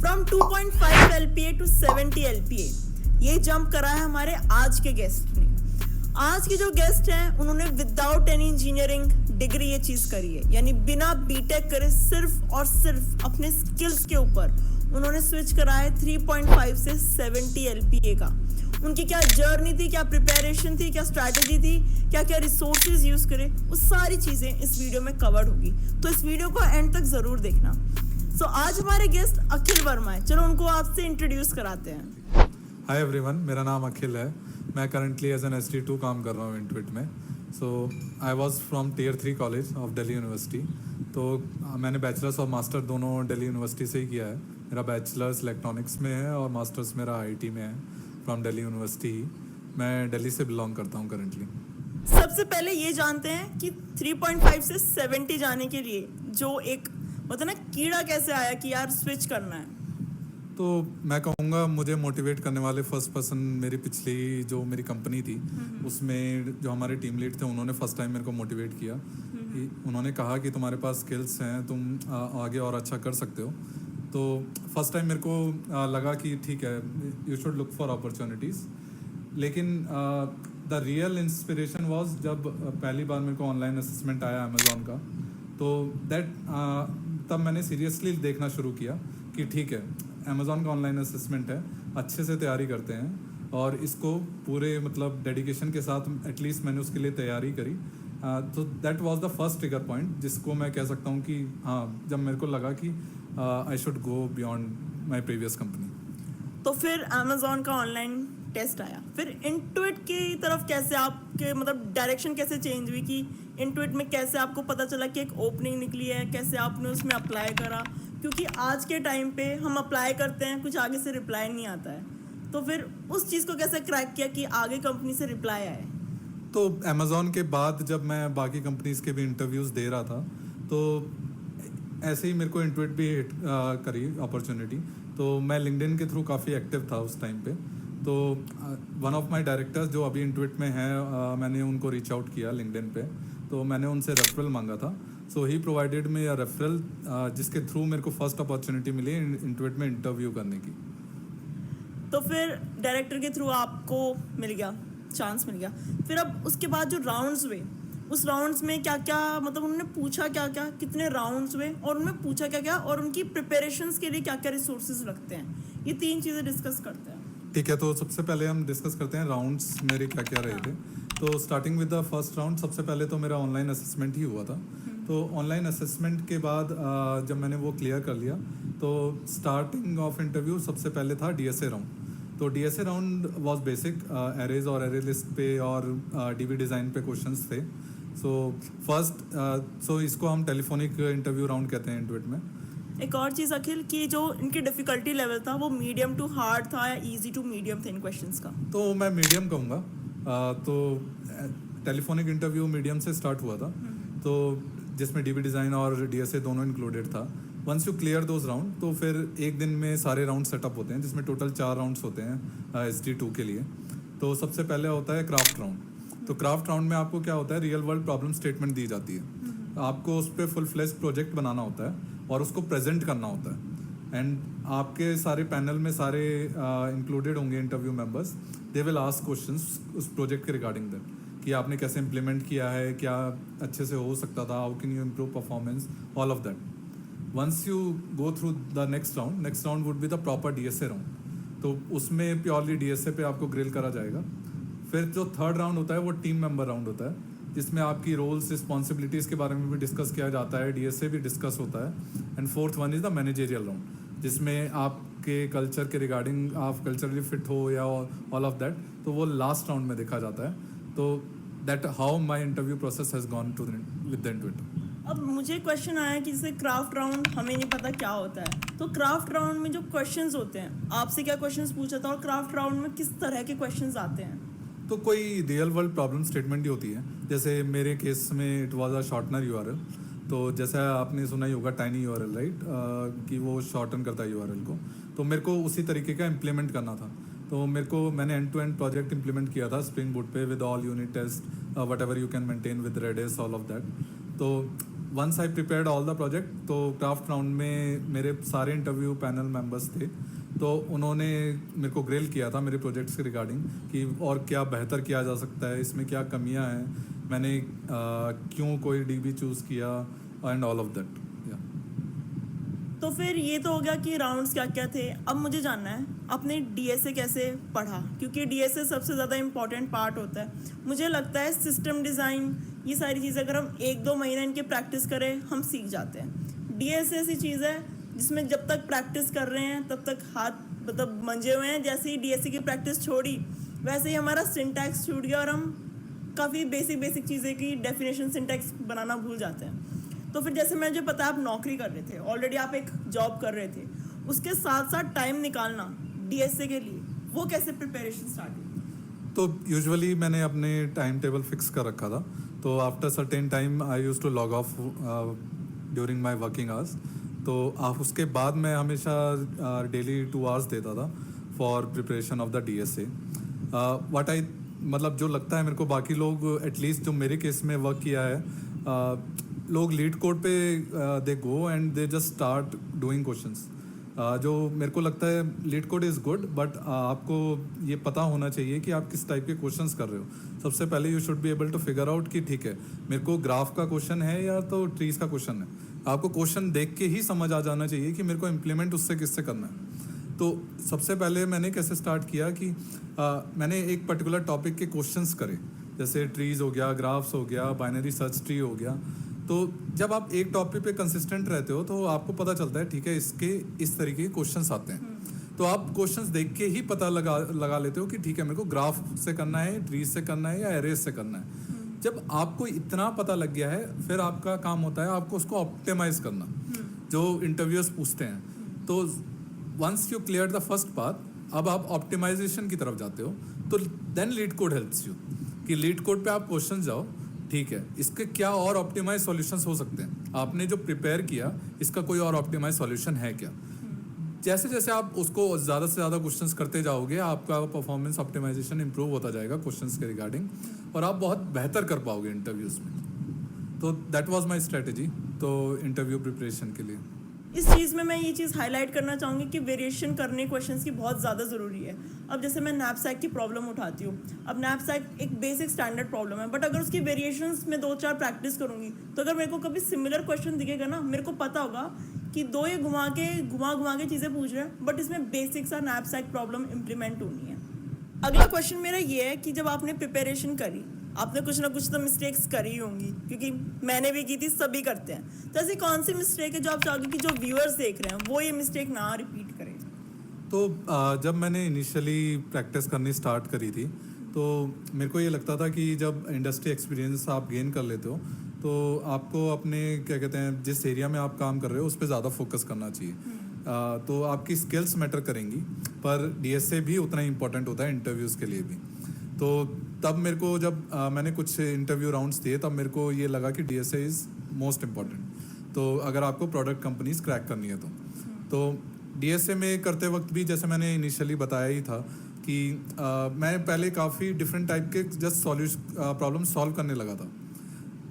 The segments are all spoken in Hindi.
From 2.5 LPA to 70 LPA। ये जंप करा है हमारे आज के गेस्ट ने। आज के जो गेस्ट हैं उन्होंने विदाउट एनी इंजीनियरिंग डिग्री ये चीज करी है, यानी बिना बीटेक करे सिर्फ और सिर्फ अपने स्किल्स के ऊपर उन्होंने स्विच करा है 3.5 से 70 LPA का। उनकी क्या जर्नी थी, क्या प्रिपरेशन थी, क्या स्ट्रैटेजी थी, क्या क्या रिसोर्सेज यूज करे, वो सारी चीजें इस वीडियो में कवर्ड होगी, तो इस वीडियो को एंड तक जरूर देखना। सो आज हमारे गेस्ट अखिल वर्मा है, चलो उनको आपसे इंट्रोड्यूस कराते हैं। हाय एवरीवन, मेरा नाम अखिल है। मैं करंटली एज एन SD2 काम कर रहा हूँ इंटुइट में। So I was from Tier 3 college of Delhi University. तो मैंने बैचलर्स और मास्टर दोनों दिल्ली यूनिवर्सिटी से ही किया है। मेरा बैचलर्स इलेक्ट्रॉनिक्स में है और मास्टर्स मेरा IIT में है फ्रॉम दिल्ली यूनिवर्सिटी ही। मैं दिल्ली से बिलोंग करता हूँ करंटली। सबसे पहले ये जानते हैं कि 3.5 से 70 जाने के लिए जो एक मतलब ना कीड़ा कैसे आया कि यार स्विच करना है। तो मैं कहूँगा मुझे मोटिवेट करने वाले फर्स्ट पर्सन मेरी पिछली जो मेरी कंपनी थी उसमें जो हमारे टीम लीड थे, उन्होंने फर्स्ट टाइम मेरे को मोटिवेट किया। उन्होंने कहा कि तुम्हारे पास स्किल्स हैं, तुम आगे और अच्छा कर सकते हो। तो फर्स्ट टाइम मेरे को लगा कि ठीक है, you should look for opportunities. लेकिन द रियल इंस्पिरेशन वाज जब पहली बार मेरे को ऑनलाइन असेसमेंट आया अमेज़ॉन का, तो तब मैंने सीरियसली देखना शुरू किया कि ठीक है, अमेज़ॉन का ऑनलाइन असेसमेंट है, अच्छे से तैयारी करते हैं और इसको पूरे मतलब डेडिकेशन के साथ एटलीस्ट मैंने उसके लिए तैयारी करी। तो that was the first trigger point जिसको मैं कह सकता हूँ कि हाँ, जब मेरे को लगा कि I should go beyond my previous company. तो फिर अमेज़ॉन का ऑनलाइन टेस्ट आया, फिर इंटुइट की तरफ कैसे आपके मतलब डायरेक्शन कैसे चेंज हुई कि इंटुइट में कैसे आपको पता चला कि एक ओपनिंग निकली है, कैसे आपने उसमें अप्लाई करा? क्योंकि आज के टाइम पे हम अप्लाई करते हैं, कुछ आगे से रिप्लाई नहीं आता है, तो फिर उस चीज़ को कैसे क्रैक किया कि आगे कंपनी से रिप्लाई आए? तो अमेज़ॉन के बाद जब मैं बाकी कंपनीज़ के भी इंटरव्यूज़ दे रहा था, तो ऐसे ही मेरे को इंटुइट भी हिट करी अपॉर्चुनिटी। तो मैं लिंक्डइन के थ्रू काफ़ी एक्टिव था उस टाइम पे। तो वन ऑफ माय डायरेक्टर्स जो अभी इंटुइट में हैं, मैंने उनको रीच आउट किया लिंक्डइन पे। तो मैंने उनसे रेफरल मांगा था। सो ही प्रोवाइडेड में अ रेफरल जिसके थ्रू मेरे को फर्स्ट अपॉर्चुनिटी मिली इंटुइट में इंटरव्यू करने की। तो फिर डायरेक्टर के थ्रू आपको मिल गया, चांस मिल गया। फिर अब उसके बाद जो राउंड्स हुए, उस राउंड्स में क्या क्या मतलब उन्होंने पूछा क्या क्या, कितने राउंड्स हुए और उन्होंने पूछा क्या क्या और उनकी प्रिपरेशंस के लिए क्या क्या रिसोर्सेज लगते हैं, ये 3 चीज़ें डिस्कस करते हैं। ठीक है, तो सबसे पहले हम डिस्कस करते हैं राउंड्स मेरे क्या क्या रहे थे। तो starting with the first round, सबसे पहले तो मेरा ऑनलाइन असेसमेंट ही हुआ था। तो ऑनलाइन असेसमेंट के बाद जब मैंने वो क्लियर कर लिया, तो स्टार्टिंग ऑफ इंटरव्यू सबसे पहले था DSA राउंड। तो DSA round was basic arrays और एरे लिस्ट पे और DB डिज़ाइन पे क्वेश्चंस थे। सो इसको हम टेलीफोनिक इंटरव्यू राउंड कहते हैं इंटुइट में। एक और चीज़ अखिल कि जो इनकी डिफ़िकल्टी लेवल था वो मीडियम टू हार्ड था या इजी टू मीडियम थे इन क्वेश्चंस का? तो मैं मीडियम कहूँगा। तो टेलीफोनिक इंटरव्यू मीडियम से स्टार्ट हुआ था, तो जिसमें DB डिज़ाइन और DSA दोनों इंक्लूडेड था। Once you clear those round, तो फिर एक दिन में सारे राउंड सेटअप होते हैं, जिसमें टोटल 4 राउंड्स होते हैं SD2 के लिए। तो सबसे पहले होता है क्राफ्ट राउंड। तो क्राफ्ट राउंड में आपको क्या होता है, रियल वर्ल्ड प्रॉब्लम स्टेटमेंट दी जाती है। आपको उस पर फुल फ्लेश प्रोजेक्ट बनाना होता है और उसको प्रेजेंट करना होता है। एंड आपके सारे पैनल में सारे इंक्लूडेड होंगे interview members. They will ask questions उस प्रोजेक्ट के रिगार्डिंग दैट, कि आपने कैसे इम्प्लीमेंट किया है, क्या अच्छे से हो सकता था, how can you improve performance, all of that. Once you go through the next round would be the proper DSA round. तो उसमें प्योरली DSA पे आपको ग्रिल करा जाएगा। फिर जो थर्ड राउंड होता है वो टीम मेंबर राउंड होता है, जिसमें आपकी रोल्स रिस्पॉन्सिबिलिटीज़ के बारे में भी डिस्कस किया जाता है, DSA भी डिस्कस होता है। And fourth one is the managerial round, जिसमें आपके कल्चर के रिगार्डिंग आप कल्चरली फिट हो या ऑल ऑफ दैट, तो वो लास्ट राउंड में देखा जाता है। तो that how my interview process has gone to with the interview. अब मुझे क्वेश्चन आया कि जैसे क्राफ्ट राउंड हमें नहीं पता क्या होता है, तो क्राफ्ट राउंड में जो क्वेश्चंस होते हैं, आपसे क्या क्वेश्चंस पूछा था और क्राफ्ट राउंड में किस तरह के क्वेश्चंस आते हैं? तो कोई रियल वर्ल्ड प्रॉब्लम स्टेटमेंट ही होती है। जैसे मेरे केस में it was a shortener URL। तो जैसा आपने सुना ही होगा टाइनी URL, राइट, कि वो शॉर्टन करता है URL को। तो मेरे को उसी तरीके का इम्प्लीमेंट करना था। तो मैंने end to end project implement किया था स्प्रिंग बूट पे with all unit test, whatever you can maintain with Redis, all of that. तो once I prepared all the project, तो क्राफ्ट राउंड में मेरे सारे इंटरव्यू पैनल मेंबर्स थे, तो उन्होंने मेरे को ग्रिल किया था मेरे प्रोजेक्ट्स के रिगार्डिंग कि और क्या बेहतर किया जा सकता है, इसमें क्या कमियां हैं, मैंने क्यों कोई डीबी चूज़ किया एंड ऑल ऑफ दैट। तो फिर ये तो हो गया कि राउंड्स क्या क्या थे। अब मुझे जानना है आपने डीएसए कैसे पढ़ा, क्योंकि डीएसए सबसे ज़्यादा इम्पॉर्टेंट पार्ट होता है। मुझे लगता है सिस्टम डिज़ाइन ये सारी चीज़ें अगर हम 1-2 महीने इनके प्रैक्टिस करें हम सीख जाते हैं। डीएसए ऐसी चीज़ है जिसमें जब तक प्रैक्टिस कर रहे हैं तब तक हाथ मतलब मंजे हुए हैं। जैसे ही डीएसए की प्रैक्टिस छोड़ी वैसे ही हमारा सिंटैक्स छूट गया और हम काफ़ी बेसिक चीज़ें की डेफिनेशन सिंटैक्स बनाना भूल जाते हैं। तो फिर जैसे मुझे पता है आप नौकरी कर रहे थे, ऑलरेडी आप एक जॉब कर रहे थे, उसके साथ साथ टाइम निकालना डीएसए के लिए, वो कैसे प्रिपरेशन स्टार्ट हुई? तो यूजुअली मैंने अपने टाइम टेबल फिक्स कर रखा था, तो after certain time I use to log off during my working hours. तो उसके बाद मैं हमेशा डेली 2 आवर्स देता था for preparation of the DSA. What I मतलब जो लगता है मेरे को बाकी लोग एटलीस्ट जो मेरे केस में वर्क किया है, लोग लीड कोड पे they go and they just start doing questions. जो मेरे को लगता है LeetCode is good, but आपको ये पता होना चाहिए कि आप किस टाइप के क्वेश्चंस कर रहे हो। सबसे पहले you should be able to figure out कि ठीक है मेरे को ग्राफ का क्वेश्चन है या तो ट्रीज का क्वेश्चन है। आपको क्वेश्चन देख के ही समझ आ जाना चाहिए कि मेरे को इम्प्लीमेंट उससे किससे करना है। तो सबसे पहले मैंने कैसे स्टार्ट किया कि मैंने एक पर्टिकुलर टॉपिक के क्वेश्चंस करे, जैसे ट्रीज हो गया, ग्राफ्स हो गया, बाइनरी सर्च ट्री हो गया। तो जब आप एक टॉपिक पे कंसिस्टेंट रहते हो तो आपको पता चलता है ठीक है इसके इस तरीके के क्वेश्चंस आते हैं। तो आप क्वेश्चंस देख के ही पता लगा लेते हो कि ठीक है मेरे को ग्राफ से करना है, ट्रीज से करना है या एरेज से करना है। जब आपको इतना पता लग गया है फिर आपका काम होता है आपको उसको ऑप्टिमाइज करना, जो इंटरव्यूअर्स पूछते हैं। तो once you clear the first part, अब आप ऑप्टिमाइजेशन की तरफ जाते हो, तो then LeetCode helps you कि लीड कोड पे आप क्वेश्चन जाओ, ठीक है इसके क्या और ऑप्टिमाइज सॉल्यूशंस हो सकते हैं, आपने जो प्रिपेयर किया इसका कोई और ऑप्टिमाइज सॉल्यूशन है क्या। जैसे जैसे आप उसको ज़्यादा से ज़्यादा क्वेश्चंस करते जाओगे आपका परफॉर्मेंस ऑप्टिमाइजेशन इंप्रूव होता जाएगा क्वेश्चंस के रिगार्डिंग, और आप बहुत बेहतर कर पाओगे इंटरव्यूज़ में। तो दैट वाज माय स्ट्रेटजी तो इंटरव्यू प्रिपरेशन के लिए। इस चीज़ में मैं ये चीज़ हाईलाइट करना चाहूँगी कि वेरिएशन करने क्वेश्चंस की बहुत ज़्यादा ज़रूरी है। अब जैसे मैं नैपसैक की प्रॉब्लम उठाती हूँ, अब नैपसैक एक बेसिक स्टैंडर्ड प्रॉब्लम है, बट अगर उसकी वेरिएशंस में 2-4 प्रैक्टिस करूँगी तो अगर मेरे को कभी सिमिलर क्वेश्चन दिखेगा ना, मेरे को पता होगा कि 2 ये घुमा के चीज़ें पूछ रहे हैं, बट इसमें बेसिक सा नैपसैक प्रॉब्लम इम्प्लीमेंट होनी है। अगला क्वेश्चन मेरा ये है कि जब आपने प्रिपरेशन करी, आपने कुछ ना कुछ तो मिस्टेक्स करी होंगी, क्योंकि मैंने भी की थी, सभी करते हैं। तो ऐसी कौन सी मिस्टेक है जो आप चाहोगे कि जो व्यूअर्स देख रहे हैं वो ये मिस्टेक ना रिपीट करें? तो जब मैंने इनिशियली प्रैक्टिस करनी स्टार्ट करी थी तो मेरे को ये लगता था कि जब इंडस्ट्री एक्सपीरियंस आप गेन कर लेते हो तो आपको अपने क्या कहते हैं जिस एरिया में आप काम कर रहे हो उस पर ज़्यादा फोकस करना चाहिए। तो आपकी स्किल्स मैटर करेंगी, पर डीएसए भी उतना ही इम्पोर्टेंट होता है इंटरव्यूज़ के लिए भी। तो तब मेरे को जब मैंने कुछ इंटरव्यू राउंड्स दिए तब मेरे को ये लगा कि डीएसए इज़ मोस्ट इम्पॉर्टेंट। तो अगर आपको प्रोडक्ट कंपनीज क्रैक करनी है तो डीएसए में करते वक्त भी जैसे मैंने इनिशियली बताया ही था कि मैं पहले काफ़ी डिफरेंट टाइप के जस्ट प्रॉब्लम सॉल्व करने लगा था।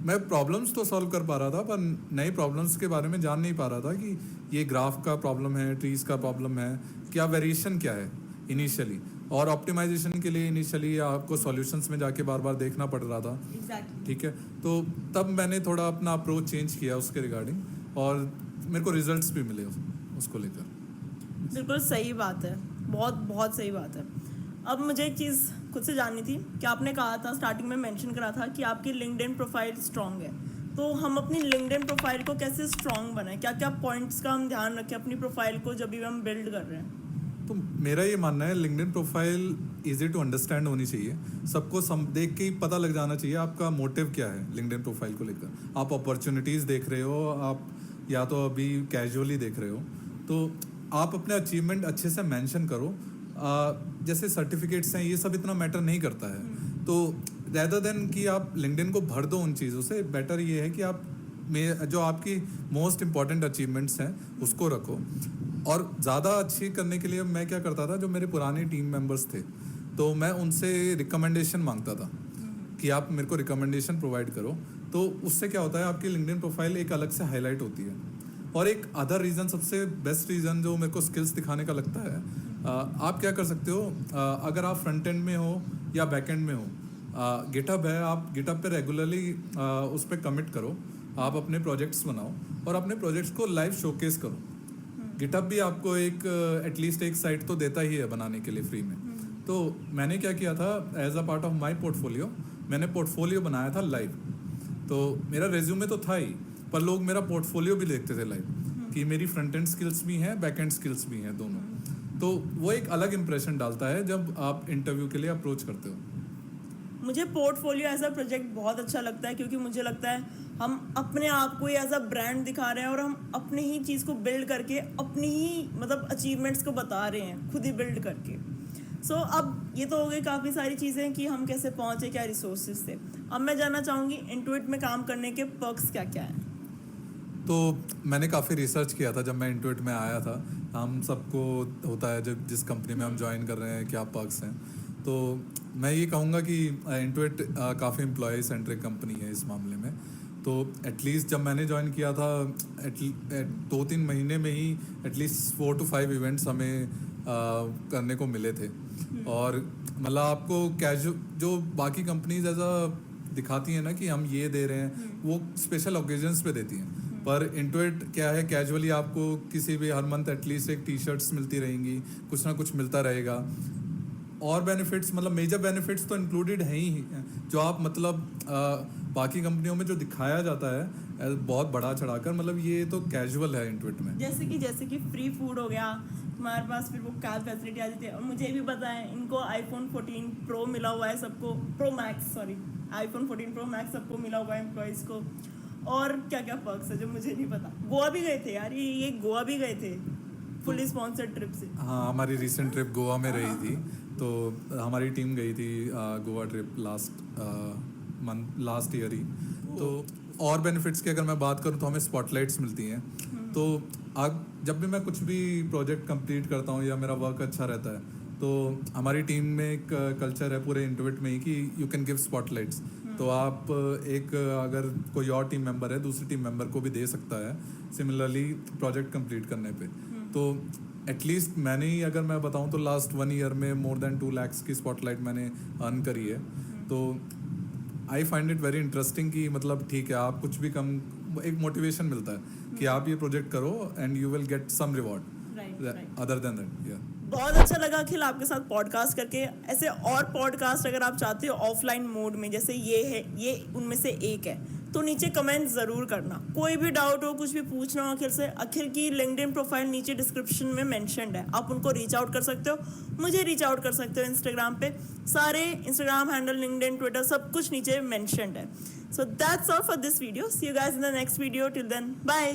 मैं प्रॉब्लम्स तो सॉल्व कर पा रहा था पर नए प्रॉब्लम्स के बारे में जान नहीं पा रहा था कि ये ग्राफ का प्रॉब्लम है, ट्रीज का प्रॉब्लम है, क्या वेरिएशन क्या है इनिशियली। और ऑप्टिमाइजेशन के लिए इनिशियली आपको सॉल्यूशंस में जाके बार बार देखना पड़ रहा था। ठीक है, तो तब मैंने थोड़ा अपना अप्रोच चेंज किया उसके रिगार्डिंग और मेरे को रिजल्ट्स भी मिले उसको लेकर। बिल्कुल सही बात है, बहुत सही बात है। अब मुझे एक चीज़ खुद से जाननी थी कि आपने कहा था स्टार्टिंग में मेंशन करा था कि आपकी लिंक्डइन प्रोफाइल स्ट्रांग है, तो हम अपनी लिंक्डइन प्रोफाइल को कैसे स्ट्रांग बनाएं, क्या क्या पॉइंट्स का हम ध्यान रखें अपनी प्रोफाइल को जब भी हम बिल्ड कर रहे हैं? तो मेरा ये मानना है LinkedIn profile easy to understand होनी चाहिए, सबको देख के ही पता लग जाना चाहिए आपका मोटिव क्या है लिंक्डइन प्रोफाइल को लेकर। आप अपॉर्चुनिटीज़ देख रहे हो, आप या तो अभी कैजुअली देख रहे हो, तो आप अपने अचीवमेंट अच्छे से मेंशन करो। जैसे सर्टिफिकेट्स हैं ये सब इतना मैटर नहीं करता है, तो रैदर देन कि आप लिंक्डइन को भर दो उन चीज़ों से, बेटर ये है कि आप जो आपकी मोस्ट इम्पॉर्टेंट अचीवमेंट्स हैं उसको रखो। और ज़्यादा अच्छी करने के लिए मैं क्या करता था, जो मेरे पुराने टीम मेंबर्स थे तो मैं उनसे रिकमेंडेशन मांगता था कि आप मेरे को रिकमेंडेशन प्रोवाइड करो, तो उससे क्या होता है आपकी लिंक्डइन प्रोफाइल एक अलग से हाईलाइट होती है। और एक अदर रीज़न, सबसे बेस्ट रीज़न जो मेरे को स्किल्स दिखाने का लगता है, आप क्या कर सकते हो, अगर आप फ्रंट एंड में हो या बैक एंड में हो, गिटहब है, आप गिटहब पे रेगुलरली उस पर कमिट करो, आप अपने प्रोजेक्ट्स बनाओ और अपने प्रोजेक्ट्स को लाइव शोकेस करो। गिटहब भी आपको एक एटलीस्ट एक साइट तो देता ही है बनाने के लिए फ्री में। तो मैंने क्या किया था, as a part of my portfolio मैंने पोर्टफोलियो बनाया था लाइव। तो मेरा रेज्यूमे तो था ही, पर लोग मेरा पोर्टफोलियो भी देखते थे लाइव कि मेरी फ्रंट एंड स्किल्स भी हैं, बैक एंड स्किल्स भी हैं दोनों। तो वो एक अलग इंप्रेशन डालता है जब आप इंटरव्यू के लिए अप्रोच करते हो। मुझे पोर्टफोलियो एज अ प्रोजेक्ट बहुत अच्छा लगता है, क्योंकि मुझे लगता है हम अपने आप को ही एज अ ब्रांड दिखा रहे हैं और हम अपने ही चीज़ को बिल्ड करके अपनी ही मतलब अचीवमेंट्स को बता रहे हैं, खुद ही बिल्ड करके। सो अब ये तो हो गई काफ़ी सारी चीज़ें कि हम कैसे पहुँचे, क्या रिसोर्सेज थे। अब मैं जानना चाहूँगी इंटुइट में काम करने के पर्क्स क्या क्या हैं। तो मैंने काफ़ी रिसर्च किया था जब मैं इंटुइट में आया था। हम सबको होता है जब जिस कंपनी में हम ज्वाइन कर रहे हैं क्या पर्क्स हैं। तो मैं ये कहूँगा कि इंटुइट काफ़ी एम्प्लॉय सेंट्रिक कंपनी है इस मामले में। तो एटलीस्ट जब मैंने ज्वाइन किया था 2-3 महीने में ही एटलीस्ट 4 to 5 इवेंट्स हमें करने को मिले थे। और मतलब आपको कैजुअल जो बाकी कंपनीज ऐसा दिखाती हैं ना कि हम ये दे रहे हैं, वो स्पेशल ओकेजन्स पे देती हैं। पर इंटुइट क्या है, कैजुअली आपको किसी भी हर मंथ एटलीस्ट एक टी-शर्ट्स मिलती रहेंगी, कुछ ना कुछ मिलता रहेगा। और बेनिफिट्स मतलब मेजर बेनिफिट्स तो इंक्लूडेड हैं ही, जो आप मतलब बाकी कंपनियों में जो दिखाया जाता है बहुत बड़ा चढ़ाकर, मतलब ये तो कैजुअल है इंटुइट में। जैसे कि फ्री फूड हो गया हमारे पास, फिर वो कैब फैसिलिटी आ जाती है। और मुझे भी पता है इनको आईफोन 14 प्रो मिला हुआ है सबको, आईफोन 14 प्रो मैक्स सबको मिला हुआ है एम्प्लॉयज़ को। और क्या क्या पर्क्स है जो मुझे नहीं पता। गोवा भी गए थे यार, ये गोवा भी गए थे फुली स्पॉन्सर्ड ट्रिप से। हाँ, हमारी रिसेंट ट्रिप गोवा में रही थी। तो हमारी टीम गई थी गोवा ट्रिप लास्ट ईयर ही। तो और बेनिफिट्स की अगर मैं बात करूँ तो हमें स्पॉटलाइट्स मिलती हैं। तो अब जब भी मैं कुछ भी प्रोजेक्ट कंप्लीट करता हूँ या मेरा वर्क अच्छा रहता है, तो हमारी टीम में एक कल्चर है पूरे इंटरव्यू में ही कि यू कैन गिव स्पॉटलाइट्स। तो आप एक अगर कोई और टीम मेंबर है दूसरी टीम मेंबर को भी दे सकता है सिमिलरली प्रोजेक्ट कंप्लीट करने पे। तो एटलीस्ट मैंने ही अगर मैं बताऊं तो लास्ट 1 ईयर में मोर देन 2 lakhs की स्पॉटलाइट मैंने अर्न करी है। तो I find it very interesting कि मतलब ठीक है, आप कुछ भी कम एक मोटिवेशन मिलता है कि आप ये प्रोजेक्ट करो and you will get some reward other than that. बहुत अच्छा लगा अखिल आपके साथ पॉडकास्ट करके। ऐसे और पॉडकास्ट अगर आप चाहते हो ऑफलाइन मोड में, जैसे ये है, ये उनमें से एक है, तो नीचे कमेंट ज़रूर करना। कोई भी डाउट हो, कुछ भी पूछना हो अखिल से, अखिल की लिंक्डइन प्रोफाइल नीचे डिस्क्रिप्शन में मेंशन्ड है, आप उनको रीच आउट कर सकते हो, मुझे रीच आउट कर सकते हो इंस्टाग्राम पे। सारे इंस्टाग्राम हैंडल, लिंक्डइन, ट्विटर सब कुछ नीचे मेंशन्ड है। So that's all for this video. See you guys in the next video. Till then bye.